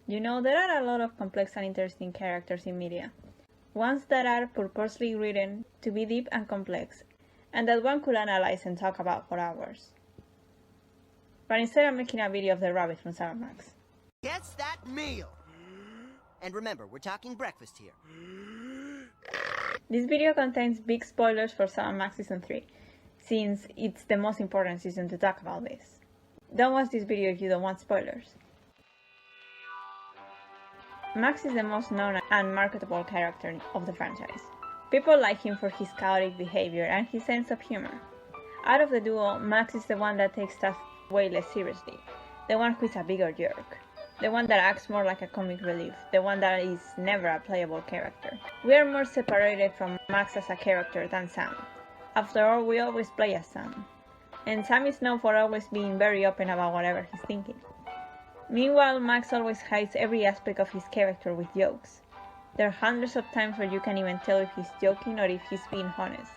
You know, there are a lot of complex and interesting characters in media. Ones that are purposely written to be deep and complex, and that one could analyze and talk about for hours. But instead I'm making a video of the rabbit from Sam&Max. Gets that meal! And remember, we're talking breakfast here. This video contains big spoilers for Sam&Max Season 3, since it's the most important season to talk about this. Don't watch this video if you don't want spoilers. Max is the most known and marketable character of the franchise. People like him for his chaotic behavior and his sense of humor. Out of the duo, Max is the one that takes stuff way less seriously, the one who is a bigger jerk, the one that acts more like a comic relief, the one that is never a playable character. We are more separated from Max as a character than Sam. After all, we always play as Sam. And Sam is known for always being very open about whatever he's thinking. Meanwhile, Max always hides every aspect of his character with jokes. There are hundreds of times where you can't even tell if he's joking or if he's being honest.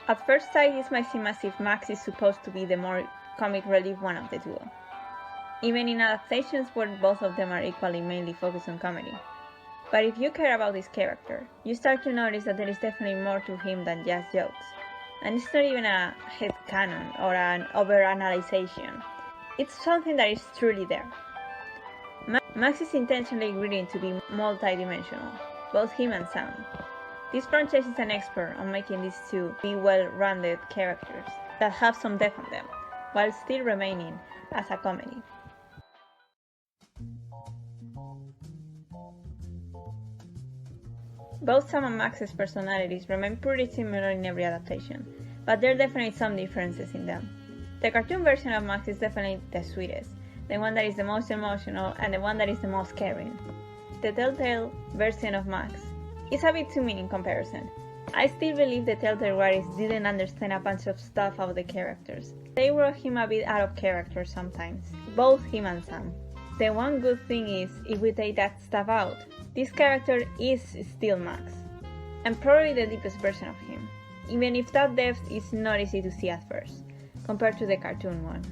At first sight, it might seem as if Max is supposed to be the more comic relief one of the duo, even in adaptations where both of them are equally mainly focused on comedy. But if you care about this character, you start to notice that there is definitely more to him than just jokes. And it's not even a headcanon or an overanalyzation. It's something that is truly there. Max is intentionally written to be multi-dimensional, both him and Sam. This franchise is an expert on making these two be well-rounded characters that have some depth on them, while still remaining as a comedy. Both Sam and Max's personalities remain pretty similar in every adaptation, but there are definitely some differences in them. The cartoon version of Max is definitely the sweetest, the one that is the most emotional and the one that is the most caring. The Telltale version of Max is a bit too mean in comparison. I still believe the Telltale writers didn't understand a bunch of stuff about the characters. They wrote him a bit out of character sometimes, both him and Sam. The one good thing is, if we take that stuff out, this character is still Max, and probably the deepest version of him, even if that depth is not easy to see at first, compared to the cartoon one.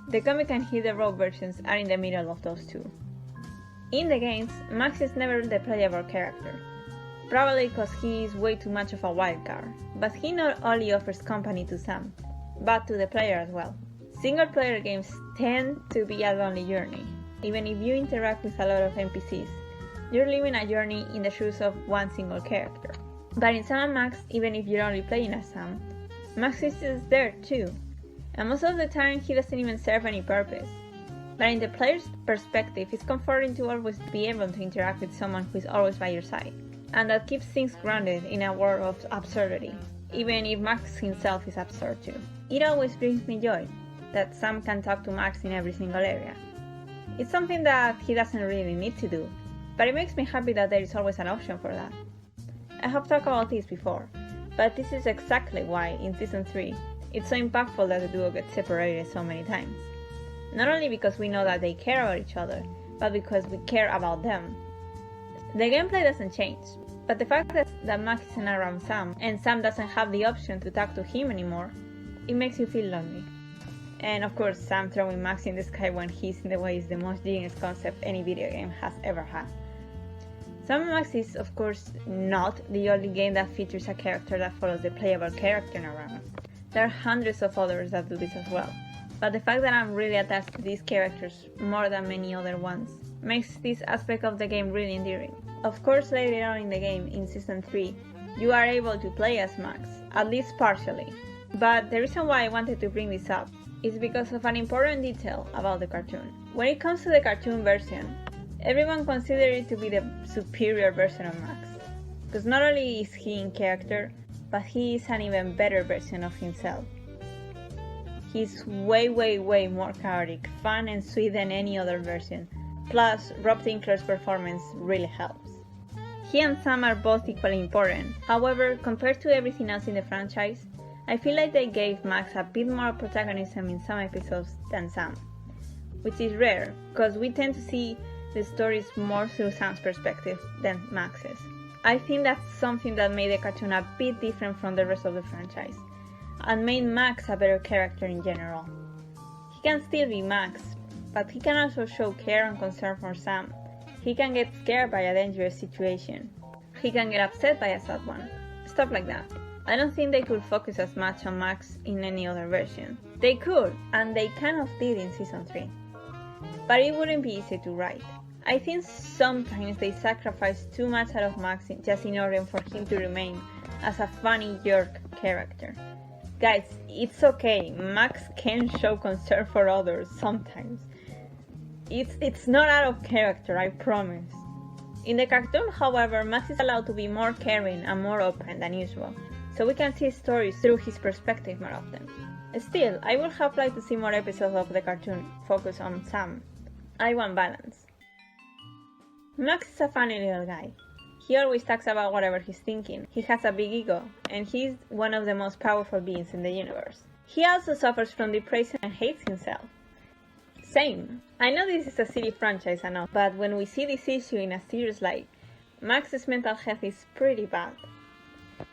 The comic and Hit the Road versions are in the middle of those two. In the games, Max is never the playable character, probably because he is way too much of a wild card, but he not only offers company to Sam, but to the player as well. Single player games tend to be a lonely journey. Even if you interact with a lot of NPCs, you're living a journey in the shoes of one single character. But in Sam&Max, even if you're only playing as Sam, Max is just there too, and most of the time he doesn't even serve any purpose. But in the player's perspective, it's comforting to always be able to interact with someone who is always by your side, and that keeps things grounded in a world of absurdity, even if Max himself is absurd too. It always brings me joy that Sam can talk to Max in every single area. It's something that he doesn't really need to do, but it makes me happy that there is always an option for that. I have talked about this before, but this is exactly why in Season 3 it's so impactful that the duo gets separated so many times. Not only because we know that they care about each other, but because we care about them. The gameplay doesn't change, but the fact that Max isn't around Sam, and Sam doesn't have the option to talk to him anymore, it makes you feel lonely. And of course, Sam throwing Max in the sky when he's in the way is the most genius concept any video game has ever had. Sam&Max is, of course, not the only game that features a character that follows the playable character around. There are hundreds of others that do this as well, but the fact that I'm really attached to these characters more than many other ones makes this aspect of the game really endearing. Of course, later on in the game, in Season 3, you are able to play as Max, at least partially. But the reason why I wanted to bring this up is because of an important detail about the cartoon. When it comes to the cartoon version, everyone considers it to be the superior version of Max, because not only is he in character, but he is an even better version of himself. He's way more chaotic, fun and sweet than any other version, plus Rob Tinkler's performance really helps. He and Sam are both equally important, however, compared to everything else in the franchise, I feel like they gave Max a bit more protagonism in some episodes than Sam, which is rare, because we tend to see the stories more through Sam's perspective than Max's. I think that's something that made the cartoon a bit different from the rest of the franchise, and made Max a better character in general. He can still be Max, but he can also show care and concern for Sam, He can get scared by a dangerous situation. He can get upset by a sad one. Stuff like that. I don't think they could focus as much on Max in any other version. They could, and they kind of did in Season 3. But it wouldn't be easy to write. I think sometimes they sacrifice too much out of Max just in order for him to remain as a funny jerk character. Guys, it's okay, Max can show concern for others sometimes. It's not out of character, I promise. In the cartoon, however, Max is allowed to be more caring and more open than usual, so we can see stories through his perspective more often. Still, I would have liked to see more episodes of the cartoon focus on Sam. I want balance. Max is a funny little guy. He always talks about whatever he's thinking. He has a big ego, and he's one of the most powerful beings in the universe. He also suffers from depression and hates himself. Same. I know this is a silly franchise and all, but when we see this issue in a serious light, Max's mental health is pretty bad.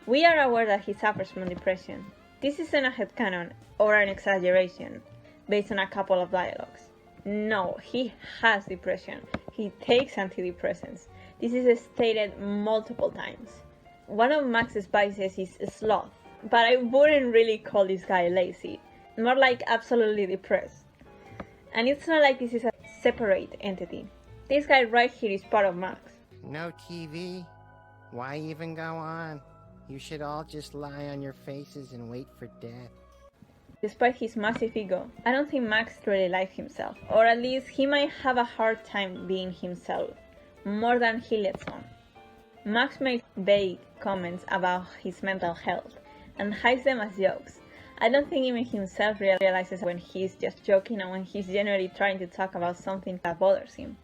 We are aware that he suffers from depression. This isn't a headcanon or an exaggeration based on a couple of dialogues. No, he has depression. He takes antidepressants. This is stated multiple times. One of Max's vices is sloth, but I wouldn't really call this guy lazy, more like absolutely depressed. And it's not like this is a separate entity. This guy right here is part of Max. No TV? Why even go on? You should all just lie on your faces and wait for death. Despite his massive ego, I don't think Max really likes himself, or at least he might have a hard time being himself, more than he lets on. Max makes vague comments about his mental health, and hides them as jokes. I don't think even himself realizes when he's just joking and when he's genuinely trying to talk about something that bothers him.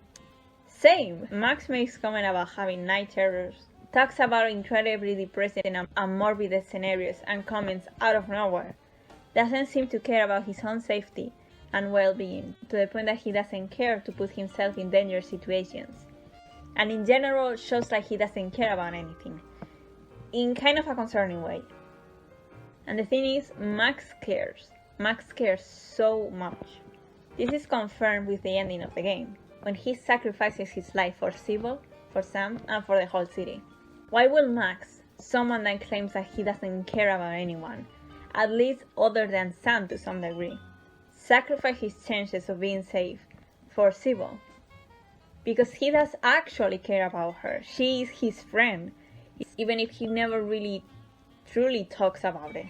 Same! Max makes comments about having night terrors, talks about incredibly depressing and morbid scenarios and comments out of nowhere. Doesn't seem to care about his own safety and well-being, to the point that he doesn't care to put himself in dangerous situations. And in general, shows like he doesn't care about anything, in kind of a concerning way. And the thing is, Max cares. Max cares so much. This is confirmed with the ending of the game, when he sacrifices his life for Sybil, for Sam, and for the whole city. Why will Max, someone that claims that he doesn't care about anyone, at least other than Sam to some degree, sacrifice his chances of being safe for Sybil? Because he does actually care about her. She is his friend, even if he never really truly talks about it.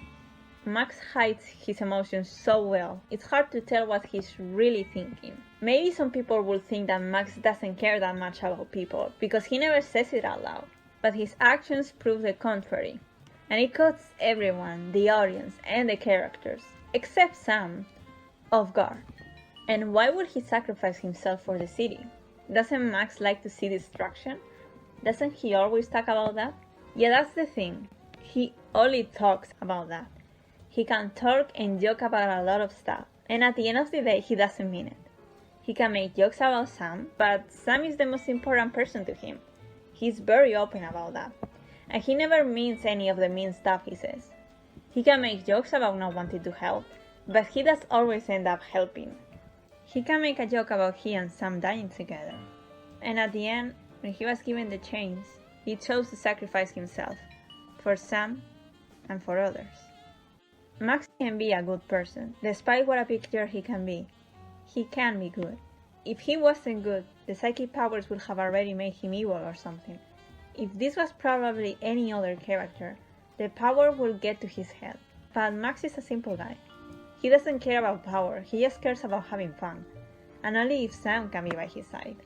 Max hides his emotions so well, it's hard to tell what he's really thinking. Maybe some people will think that Max doesn't care that much about people, because he never says it out loud, but his actions prove the contrary. And it caught everyone, the audience and the characters, except Sam, off guard. And why would he sacrifice himself for the city? Doesn't Max like to see destruction? Doesn't he always talk about that? Yeah, that's the thing. He only talks about that. He can talk and joke about a lot of stuff, and at the end of the day, he doesn't mean it. He can make jokes about Sam, but Sam is the most important person to him. He's very open about that, and he never means any of the mean stuff he says. He can make jokes about not wanting to help, but he does always end up helping. He can make a joke about he and Sam dying together, and at the end, when he was given the chance, he chose to sacrifice himself for Sam and for others. Max can be a good person, despite what a picture he can be. He can be good. If he wasn't good, the psychic powers would have already made him evil or something. If this was probably any other character, the power would get to his head. But Max is a simple guy. He doesn't care about power, he just cares about having fun. And only if Sam can be by his side.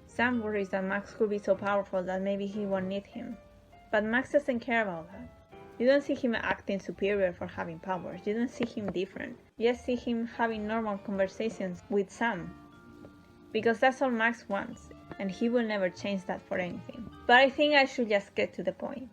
Sam worries that Max could be so powerful that maybe he won't need him. But Max doesn't care about that. You don't see him acting superior for having powers, you don't see him different. You just see him having normal conversations with Sam. Because that's all Max wants, and he will never change that for anything. But I think I should just get to the point.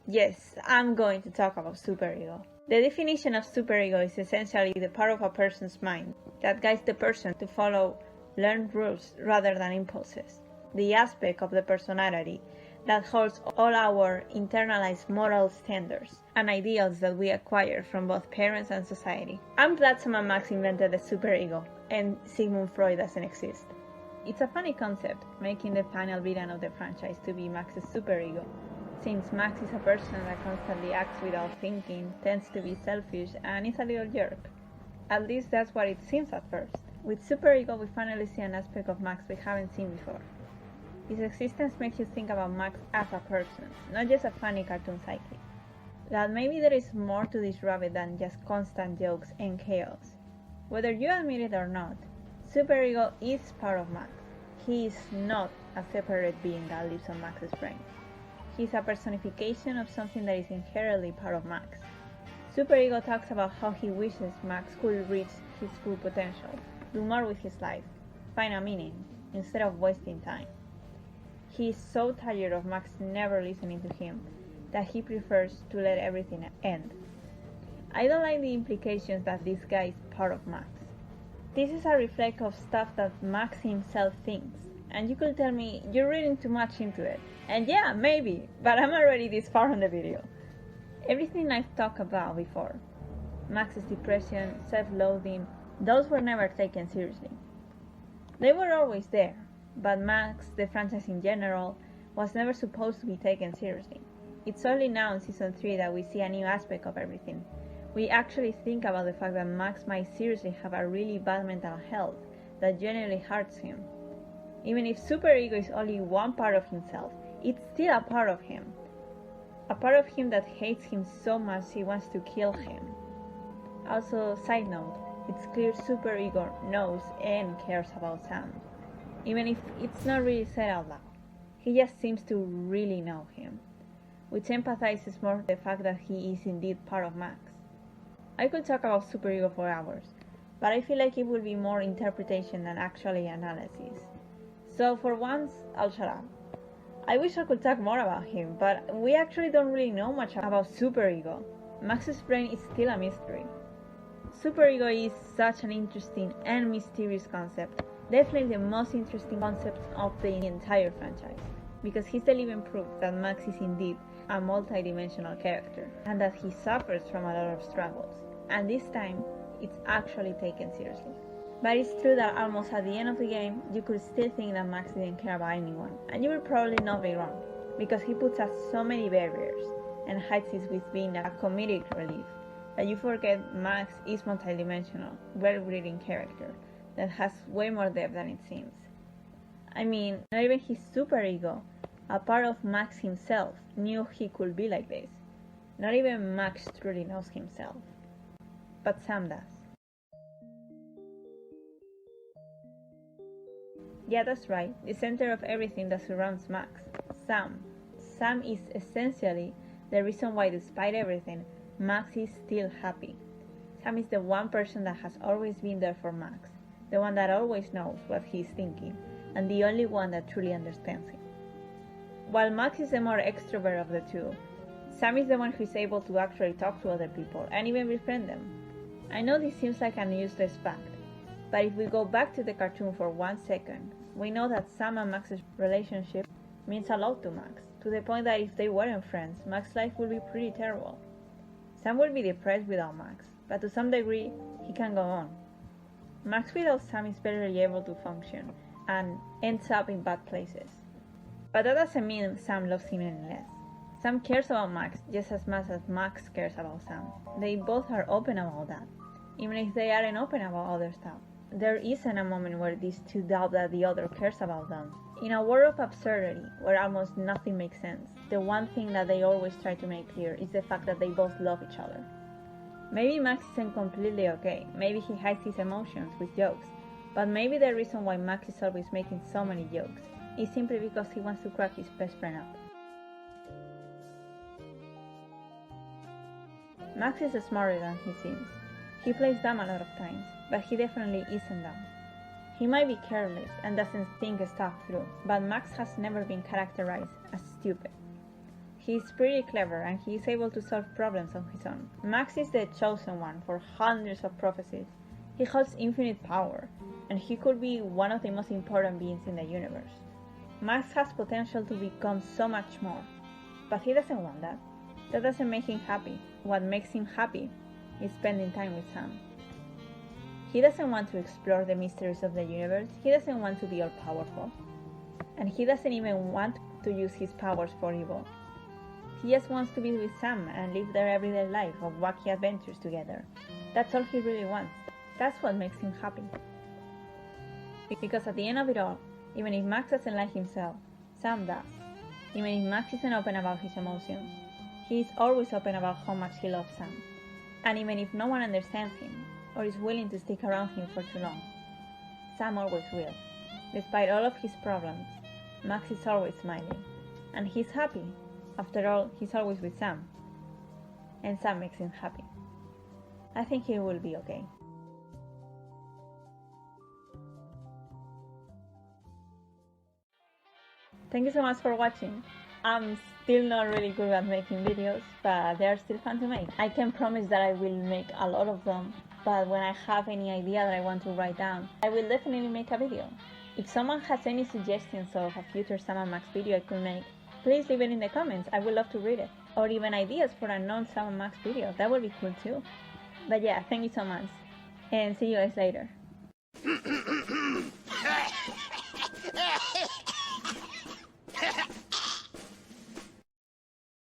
Yes, I'm going to talk about superego. The definition of superego is essentially the part of a person's mind that guides the person to follow learned rules rather than impulses. The aspect of the personality that holds all our internalized moral standards and ideals that we acquire from both parents and society. I'm glad Sam&Max invented the superego and Sigmund Freud doesn't exist. It's a funny concept, making the final villain of the franchise to be Max's superego, since Max is a person that constantly acts without thinking, tends to be selfish, and is a little jerk. At least that's what it seems at first. With Superego, we finally see an aspect of Max we haven't seen before. His existence makes you think about Max as a person, not just a funny cartoon sidekick. That maybe there is more to this rabbit than just constant jokes and chaos. Whether you admit it or not, Superego is part of Max. He is not a separate being that lives on Max's brain. He is a personification of something that is inherently part of Max. Superego talks about how he wishes Max could reach his full potential, do more with his life, find a meaning, instead of wasting time. He is so tired of Max never listening to him that he prefers to let everything end. I don't like the implications that this guy is part of Max. This is a reflection of stuff that Max himself thinks, and you could tell me you're reading too much into it. And yeah, maybe, but I'm already this far on the video. Everything I've talked about before, Max's depression, self-loathing, those were never taken seriously. They were always there, but Max, the franchise in general, was never supposed to be taken seriously. It's only now in Season 3 that we see a new aspect of everything. We actually think about the fact that Max might seriously have a really bad mental health that genuinely hurts him. Even if Superego is only one part of himself, it's still a part of him. A part of him that hates him so much he wants to kill him. Also, side note, it's clear Superego knows and cares about Sam, even if it's not really said out loud. He just seems to really know him, which empathizes more with the fact that he is indeed part of Max. I could talk about Superego for hours, but I feel like it would be more interpretation than actually analysis. So for once, I'll shut up. I wish I could talk more about him, but we actually don't really know much about Superego. Max's brain is still a mystery. Superego is such an interesting and mysterious concept, definitely the most interesting concept of the entire franchise, because he's the living proof that Max is indeed a multi-dimensional character, and that he suffers from a lot of struggles, and this time, it's actually taken seriously. But it's true that almost at the end of the game, you could still think that Max didn't care about anyone, and you will probably not be wrong, because he puts up so many barriers, and hides it with being a comedic relief, that you forget Max is multidimensional, well-written character, that has way more depth than it seems. I mean, not even his superego, a part of Max himself, knew he could be like this. Not even Max truly knows himself. But Sam does. Yeah, that's right, the center of everything that surrounds Max, Sam. Sam is essentially the reason why, despite everything, Max is still happy. Sam is the one person that has always been there for Max, the one that always knows what he's thinking, and the only one that truly understands him. While Max is the more extrovert of the two, Sam is the one who is able to actually talk to other people and even befriend them. I know this seems like an useless fact, but if we go back to the cartoon for 1 second, we know that Sam and Max's relationship means a lot to Max, to the point that if they weren't friends, Max's life would be pretty terrible. Sam would be depressed without Max, but to some degree, he can go on. Max without Sam is barely able to function, and ends up in bad places. But that doesn't mean Sam loves him any less. Sam cares about Max just as much as Max cares about Sam. They both are open about that, even if they aren't open about other stuff. There isn't a moment where these two doubt that the other cares about them. In a world of absurdity, where almost nothing makes sense, the one thing that they always try to make clear is the fact that they both love each other. Maybe Max isn't completely okay, maybe he hides his emotions with jokes, but maybe the reason why Max is always making so many jokes is simply because he wants to crack his best friend up. Max is smarter than he seems. He plays dumb a lot of times, but he definitely isn't dumb. He might be careless and doesn't think stuff through, but Max has never been characterized as stupid. He is pretty clever and he is able to solve problems on his own. Max is the chosen one for hundreds of prophecies. He holds infinite power, and he could be one of the most important beings in the universe. Max has potential to become so much more, but he doesn't want that. That doesn't make him happy. What makes him happy is spending time with Sam. He doesn't want to explore the mysteries of the universe, he doesn't want to be all powerful. And he doesn't even want to use his powers for evil. He just wants to be with Sam and live their everyday life of wacky adventures together. That's all he really wants. That's what makes him happy. Because at the end of it all, even if Max doesn't like himself, Sam does. Even if Max isn't open about his emotions, he is always open about how much he loves Sam. And even if no one understands him, or is willing to stick around him for too long, Sam always will. Despite all of his problems, Max is always smiling. And he's happy. After all, he's always with Sam. And Sam makes him happy. I think he will be okay. Thank you so much for watching. I'm still not really good at making videos, but they are still fun to make. I can promise that I will make a lot of them, but when I have any idea that I want to write down, I will definitely make a video. If someone has any suggestions of a future Sam&Max video I could make, please leave it in the comments, I would love to read it. Or even ideas for a non-Sam&Max video, that would be cool too. But yeah, thank you so much, and see you guys later.